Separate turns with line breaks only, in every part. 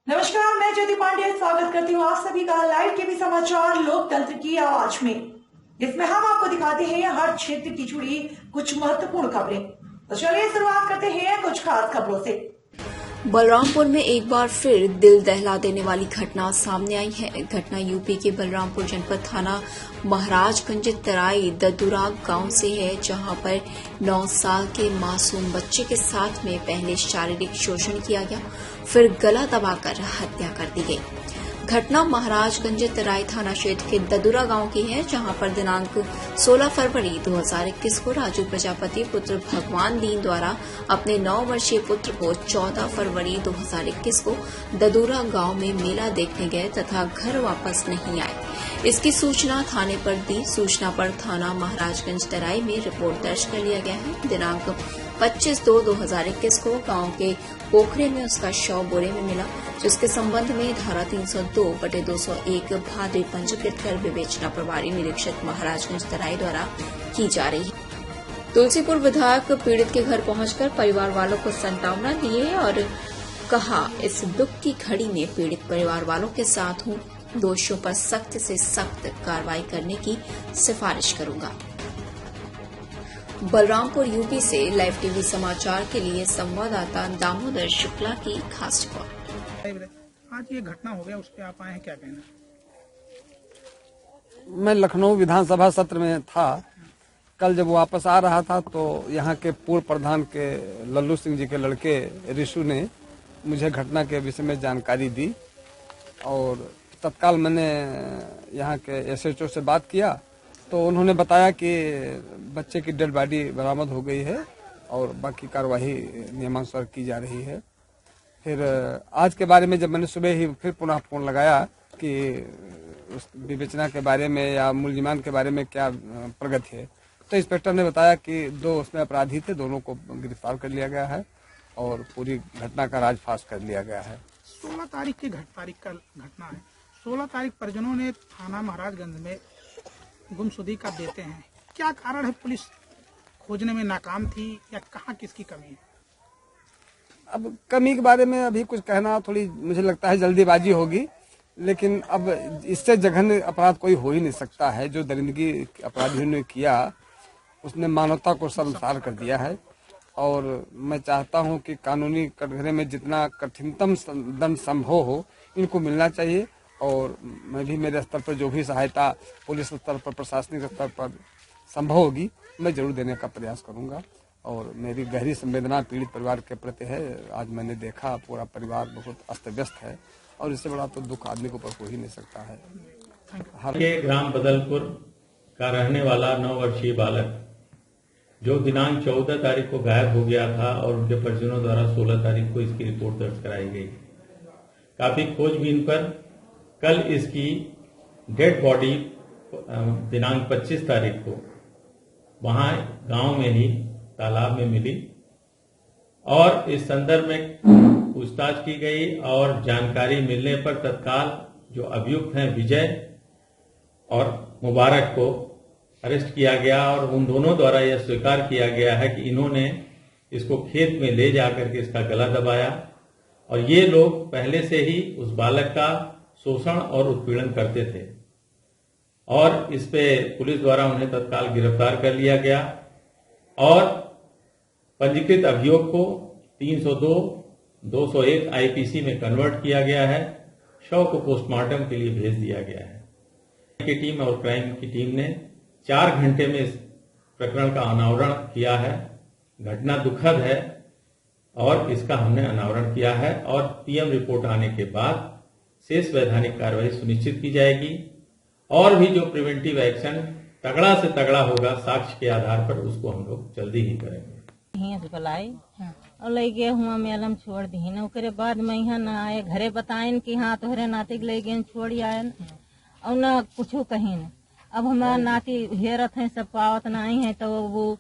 नमस्कार, मैं ज्योति पांडे स्वागत करती हूँ आप सभी का लाइव टीवी समाचार लोकतंत्र की आवाज में। इसमें हम आपको दिखाते हैं हर क्षेत्र की जुड़ी कुछ महत्वपूर्ण खबरें। तो चलिए शुरुआत करते हैं कुछ खास खबरों से।
बलरामपुर में एक बार फिर दिल दहला देने वाली घटना सामने आई है। घटना यूपी के बलरामपुर जनपद थाना महाराजगंज तराई ददुरा गांव से है, जहां पर 9 साल के मासूम बच्चे के साथ में पहले शारीरिक शोषण किया गया, फिर गला दबाकर हत्या कर दी गई। घटना महाराजगंज तराई थाना क्षेत्र के ददुरा गांव की है, जहां पर दिनांक 16 फरवरी 2021 को राजू प्रजापति पुत्र भगवान दीन द्वारा अपने 9 वर्षीय पुत्र को 14 फरवरी 2021 को ददुरा गांव में मेला देखने गए तथा घर वापस नहीं आए। इसकी सूचना थाने पर दी। सूचना पर थाना महाराजगंज तराई में रिपोर्ट दर्ज कर लिया गया है। दिनांक 25/2/2021 को गांव के पोखरे में उसका शव बोरे में मिला, जिसके संबंध में धारा 302/201 भादवी पंजीकृत कर विवेचना प्रभारी निरीक्षक महाराजगंज तराई द्वारा की जा रही है। तुलसीपुर विधायक पीड़ित के घर पहुंचकर परिवार वालों को सांत्वना दिए और कहा, इस दुख की घड़ी में पीड़ित परिवार वालों के साथ हूं। दोषियों पर सख्त से सख्त कार्रवाई करने की सिफारिश करूंगा। बलरामपुर यूपी से लाइव टीवी समाचार के लिए संवाददाता दामोदर शुक्ला की खास रिपोर्ट।
आज ये घटना हो गया, उस पर आप आए हैं, क्या कहना?
मैं लखनऊ विधानसभा सत्र में था। कल जब वापस आ रहा था तो यहाँ के पूर्व प्रधान के लल्लू सिंह जी के लड़के ऋषु ने मुझे घटना के विषय में जानकारी दी और तत्काल मैंने यहाँ के एसएचओ से बात किया तो उन्होंने बताया कि बच्चे की डेड बॉडी बरामद हो गई है और बाकी कार्यवाही नियमानुसार की जा रही है। फिर आज के बारे में जब मैंने सुबह ही फिर पुनः फोन लगाया कि उस विवेचना के बारे में या मुलजिमान के बारे में क्या प्रगति है, तो इंस्पेक्टर ने बताया कि 2 उसमें अपराधी थे, दोनों को गिरफ्तार कर लिया गया है और पूरी घटना का राजफाश कर लिया गया है।
16 तारीख की तारीख का घटना है। 16 तारीख परिजनों ने थाना महाराजगंज में गुमशुदगी का देते हैं। क्या कारण है? पुलिस खोजने में नाकाम थी या कहाँ किसकी कमी है?
अब कमी के बारे में अभी कुछ कहना थोड़ी मुझे लगता है जल्दीबाजी होगी, लेकिन अब इससे जघन्य अपराध कोई हो ही नहीं सकता है। जो दरिंदगी अपराधियों ने किया उसने मानवता को शर्मसार कर दिया है और मैं चाहता हूं कि कानूनी कटघरे में जितना कठिनतम दंड संभव हो इनको मिलना चाहिए और मैं भी मेरे स्तर पर जो भी सहायता पुलिस स्तर पर प्रशासनिक स्तर पर संभव होगी मैं जरूर देने का प्रयास करूंगा और मेरी गहरी संवेदना पीड़ित परिवार के प्रति है। आज मैंने देखा पूरा परिवार बहुत अस्त व्यस्त है और इससे बड़ा तो दुख आदमी के ऊपर हो ही नहीं सकता है।
के ग्राम बदलपुर का रहने वाला 9 वर्षीय बालक जो दिनांक 14 तारीख को गायब हो गया था और उनके परिजनों द्वारा 16 तारीख को इसकी रिपोर्ट दर्ज कराई गई। काफी खोजबीन पर कल इसकी डेड बॉडी दिनांक 25 तारीख को वहां गांव में ही तालाब में मिली और इस संदर्भ में पूछताछ की गई और जानकारी मिलने पर तत्काल जो अभियुक्त हैं विजय और मुबारक को अरेस्ट किया गया और उन दोनों द्वारा यह स्वीकार किया गया है कि इन्होंने इसको खेत में ले जाकर के इसका गला दबाया और ये लोग पहले से ही उस बालक का शोषण और उत्पीड़न करते थे और इस पे पुलिस द्वारा उन्हें तत्काल गिरफ्तार कर लिया गया और पंजीकृत अभियोग को 302, 201 आईपीसी में कन्वर्ट किया गया है। शव को पोस्टमार्टम के लिए भेज दिया गया है। की टीम और क्राइम की टीम ने 4 घंटे में इस प्रकरण का अनावरण किया है। घटना दुखद है और इसका हमने अनावरण किया है और पीएम रिपोर्ट आने के बाद शेष वैधानिक कार्रवाई सुनिश्चित की जाएगी और भी जो प्रिवेंटिव एक्शन तगड़ा से तगड़ा होगा साक्ष्य के आधार पर उसको हम लोग जल्दी ही करेंगे।
बुलाई और ले गए हुआ मेलम छोड़ दी न ओकरे बाद मैं यहाँ न आए घरे बताएन कि हाँ तोहरे नाती ले गए छोड़ आए और न कुछ कहीं न। अब हमारा नाती हेरत है सब पावत नहीं है तो वो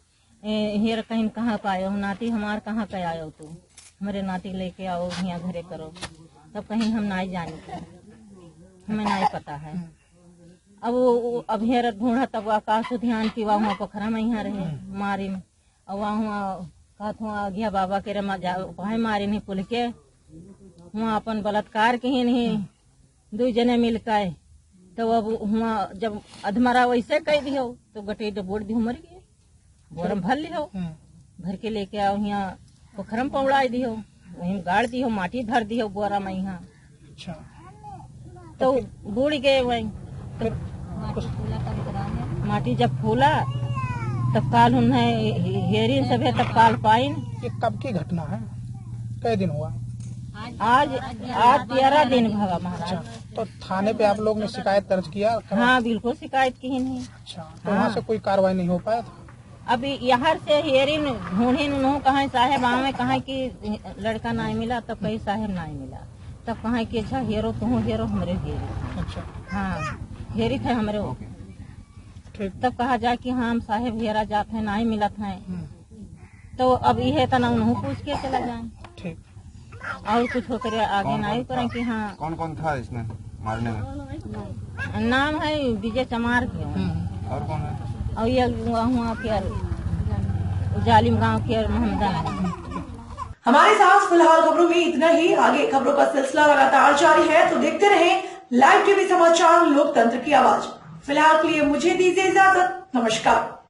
हेर कहीं कहाँ पाए नाती हमार कहाँ पे आयो तू हमारे नाती लेके आओ यहाँ घरे करो तब कहीं हम नहीं जाने हमें नहीं पता है। अब हेरत ढूंढा तब आकाश ध्यान की वहाँ पोखरा में यहाँ रहे मारी में और वहाँ कहत हुआ गया बाबा के रमा मारी नहीं पुल के वहाँ अपन बलात्कार के ही नहीं 2 जने मिलकर तो अब वहाँ जब अधमरा वैसे कह दियो तो गटे बोर्ड दी मर गए बोरम भर लियो भर के लेके आओ यहाँ पोखरम पौड़ा दियो वहीं गाड़ दियो माटी भर दियो बोरा में यहाँ।
अच्छा
तो बूढ़ गए वहीं तो माटी जब फूला तब काल उन्हें हेरिन सब है तब काल पाइन।
ये कब की घटना है, कई दिन हुआ?
आज 13 दिन भगा महाराज।
तो थाने पे आप लोग ने शिकायत दर्ज किया?
हाँ बिल्कुल शिकायत की नहीं।
अच्छा तो वहाँ से कोई कार्रवाई नहीं हो पाया था?
अभी यहाँ से हेरिन ढूंढिन उन्होंने कहा साहेब आवे कहा कि लड़का नहीं मिला तब कहीं साहेब नहीं मिला तब कहा कि अच्छा हेरो तुम हेरो हमरे हेरी।
अच्छा
हाँ हेरी थे हमरे
ठीक।
तब कहा जा कि हाँ हम साहेब हेरा जाते हैं नहीं मिलत है तो अब ये तना उन्होंने पूछ के चला जाए
ठीक।
और कुछ होकर आगे नहीं करें कि हाँ।
कौन कौन था इसमें मारने में?
नाम है विजय चमार के
और कौन है?
और ये वहाँ के जालिम गांव के मोहम्मद।
हमारे साथ फिलहाल खबरों में इतना ही। आगे खबरों का सिलसिला लगातार जारी है तो देखते रहें लाइव टीवी समाचार लोकतंत्र की आवाज। फिलहाल के लिए मुझे दीजिए इजाजत। नमस्कार।